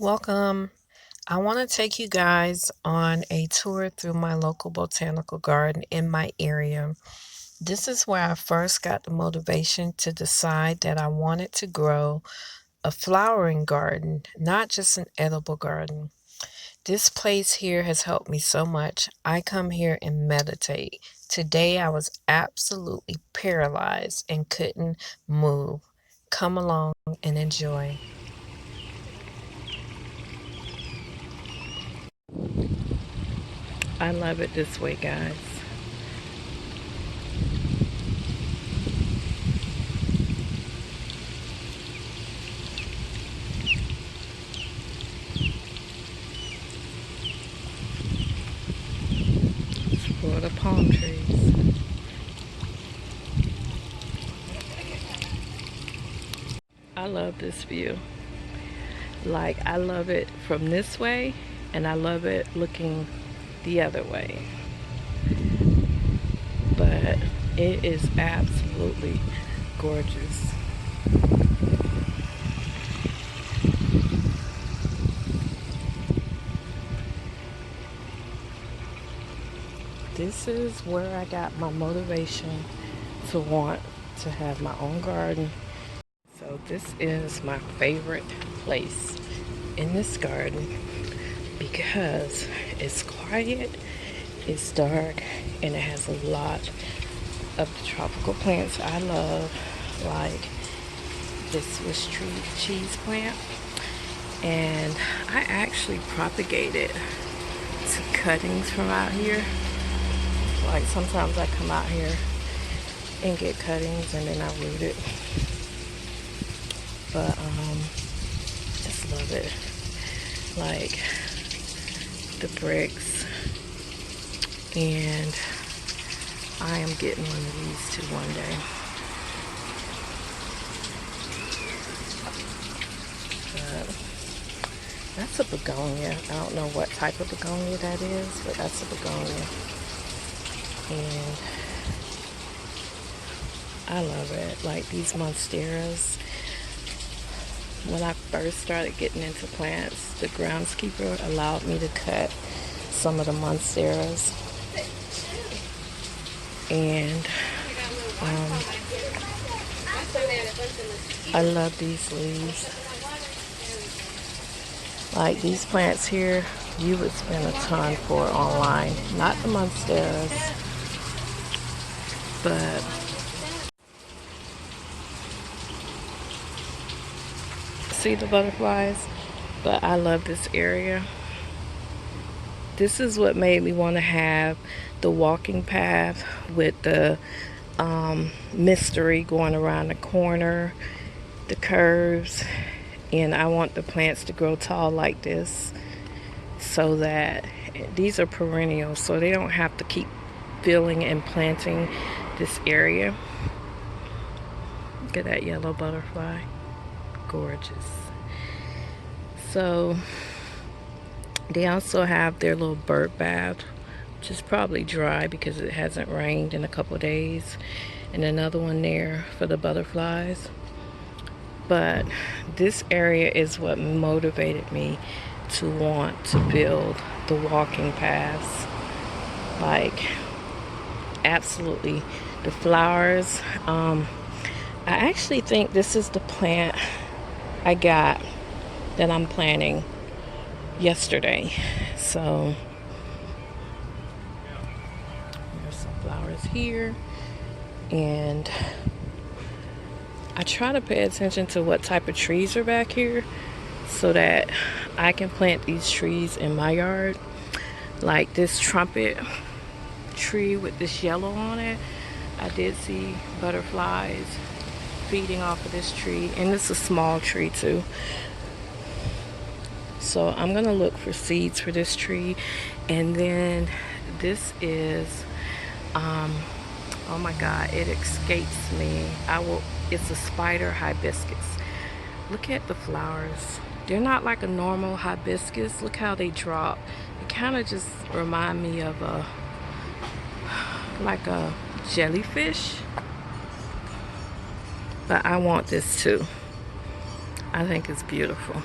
Welcome. I want to take you guys on a tour through my local botanical garden in my area. This is where I first got the motivation to decide that I wanted to grow a flowering garden, not just an edible garden. This place here has helped me so much. I come here and meditate. Today I was absolutely paralyzed and couldn't move. Come along and enjoy. I love it this way, guys. For the palm trees. I love this view. Like, I love it from this way, and I love it looking the other way. But it is absolutely gorgeous. This is where I got my motivation to want to have my own garden. So this is my favorite place in this garden because it's quiet, it's dark, and it has a lot of the tropical plants I love, like this Swiss cheese plant. And I actually propagated some cuttings from out here. Like sometimes I come out here and get cuttings and then I root it. But just love it. Like the bricks, and I am getting one of these too one day. But that's a begonia. I don't know what type of begonia that is, but that's a begonia. And I love it. Like these monsteras. When I first started getting into plants, the groundskeeper allowed me to cut some of the monsteras. And I love these leaves. Like these plants here, you would spend a ton for online. Not the monsteras, but see the butterflies. But I love this area. This is what made me want to have the walking path with the mystery going around the corner, the curves, and I want the plants to grow tall like this so that these are perennial, so they don't have to keep filling and planting this area. Look at that yellow butterfly. Gorgeous. So they also have their little bird bath, which is probably dry because it hasn't rained in a couple of days, and another one there for the butterflies. But this area is what motivated me to want to build the walking paths. Like, absolutely. The flowers, I actually think this is the plant I got that I'm planting yesterday. So there's some flowers here, and I try to pay attention to what type of trees are back here so that I can plant these trees in my yard. Like this trumpet tree with this yellow on it, I did see butterflies feeding off of this tree, and it's a small tree too. So I'm gonna look for seeds for this tree. And then this is oh my god, it escapes me. It's a spider hibiscus. Look at the flowers. They're not like a normal hibiscus. Look how they drop. It kind of just remind me of like a jellyfish. But I want this too. I think it's beautiful.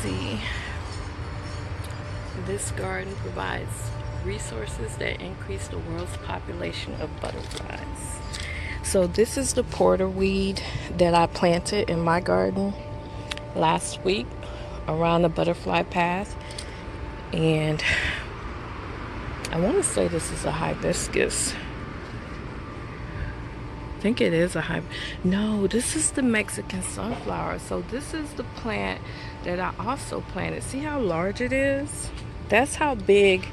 see. This garden provides resources that increase the world's population of butterflies. So this is the porterweed that I planted in my garden last week around the butterfly path. And I want to say this is a hibiscus. I think it is a no, this is the Mexican sunflower. So this is the plant that I also planted. See how large it is? That's how big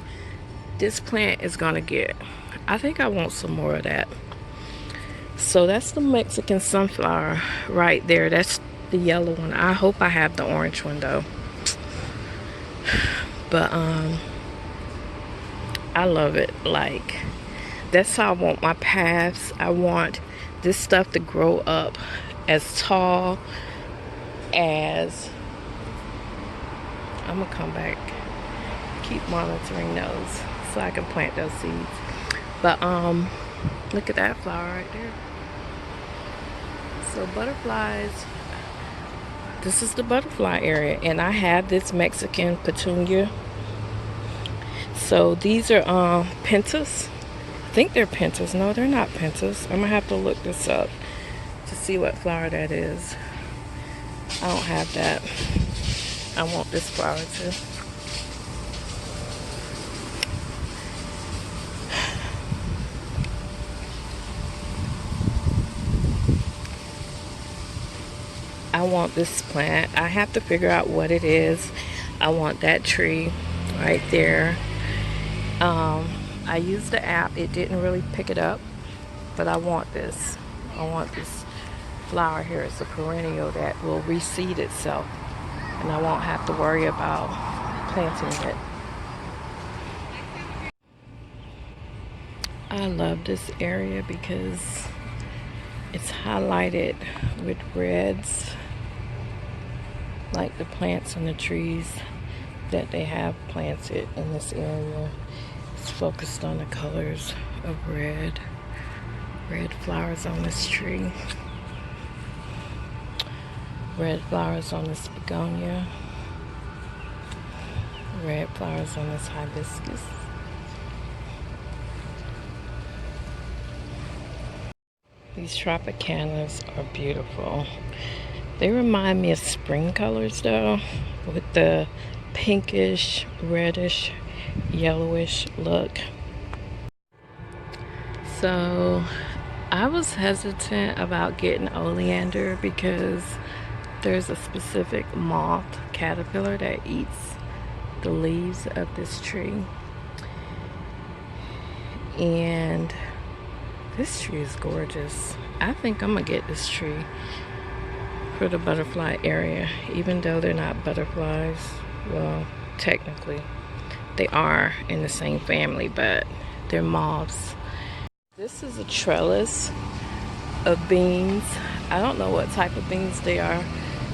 this plant is gonna get. I think I want some more of that. So that's the Mexican sunflower right there. That's the yellow one. I hope I have the orange one though. But I love it. Like, that's how I want my paths. I want this stuff to grow up as tall as, I'm gonna come back, keep monitoring those so I can plant those seeds. But look at that flower right there. So butterflies, this is the butterfly area, and I have this Mexican petunia. So these are pentas. I think they're pentas. No, they're not pentas. I'm gonna have to look this up to see what flower that is. I don't have that. I want this flower too. I want this plant. I have to figure out what it is. I want that tree right there. I used the app. It didn't really pick it up, but I want this. I want this flower here. It's a perennial that will reseed itself, and I won't have to worry about planting it. I love this area because it's highlighted with reds, like the plants and the trees that they have planted in this area. It's focused on the colors of red flowers on this tree, red flowers on this begonia, red flowers on this hibiscus. These Tropicanas are beautiful. They remind me of spring colors though, with the pinkish, reddish, yellowish look. So I was hesitant about getting oleander because there's a specific moth caterpillar that eats the leaves of this tree. And this tree is gorgeous. I think I'm gonna get this tree for the butterfly area, even though they're not butterflies. Well, technically they are in the same family, but they're moths. This is a trellis of beans. I don't know what type of beans they are.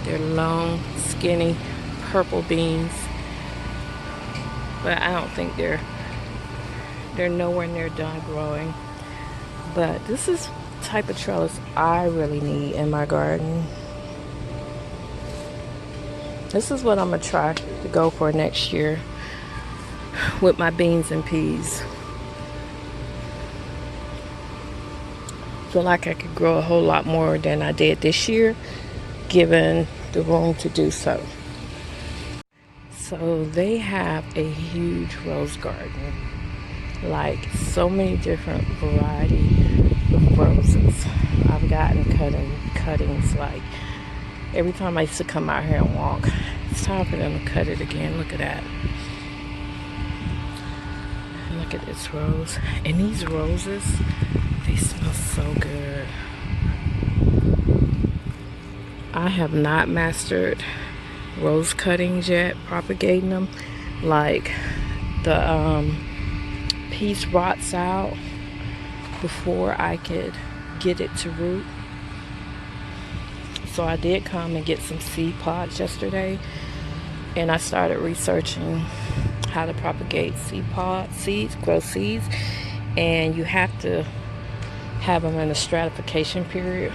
They're long, skinny, purple beans, but I don't think they're nowhere near done growing. But this is the type of trellis I really need in my garden. This is what I'm gonna try to go for next year with my beans and peas. I feel like I could grow a whole lot more than I did this year, given the room to do so. So they have a huge rose garden, like so many different variety of roses. I've gotten cuttings like every time I used to come out here and walk. It's time for them to cut it again. Look at that. Look at this rose. And these roses, they smell so good. I have not mastered rose cuttings yet, propagating them. Like the piece rots out before I could get it to root. So I did come and get some seed pods yesterday, and I started researching how to propagate seeds, grow seeds, and you have to have them in a stratification period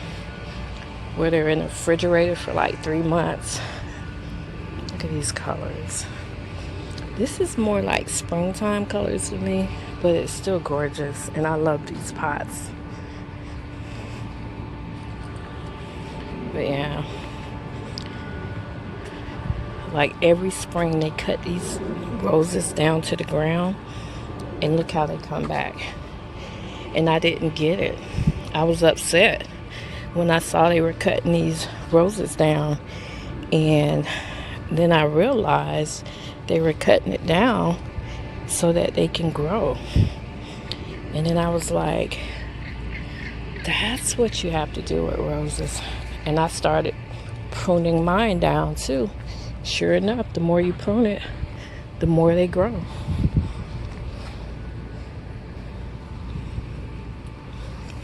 where they're in the refrigerator for like 3 months. Look Look at these colors. This is more like springtime colors to me, but it's still gorgeous, and I love these pots. But yeah, like every spring they cut these roses down to the ground, and look how they come back. And I didn't get it. I was upset when I saw they were cutting these roses down, and then I realized they were cutting it down so that they can grow. And then I was like, that's what you have to do with roses. And I started pruning mine down too. Sure enough, the more you prune it, the more they grow.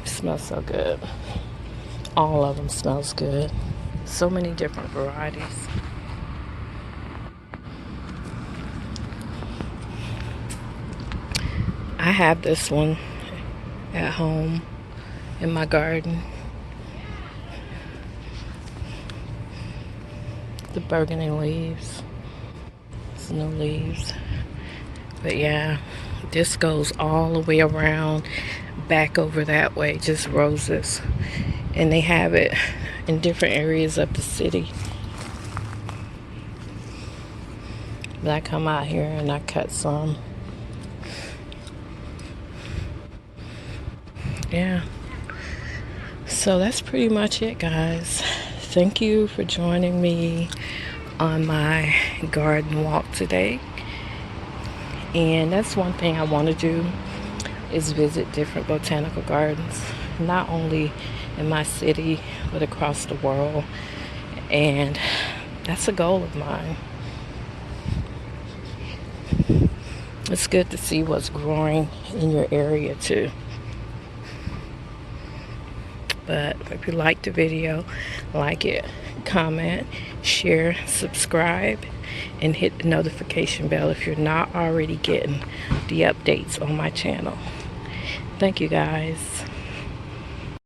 It smells so good. All of them smells good. So many different varieties. I have this one at home in my garden. The burgundy leaves. It's no leaves. But yeah, this goes all the way around, back over that way, just roses. And they have it in different areas of the city. But I come out here and I cut some. Yeah. So that's pretty much it, guys. Thank you for joining me on my garden walk today. And that's one thing I want to do, is visit different botanical gardens, not only in my city but across the world. And that's a goal of mine. It's good to see what's growing in your area too. But if you liked the video, like it, comment, share, subscribe, and hit the notification bell if you're not already getting the updates on my channel. Thank you, guys.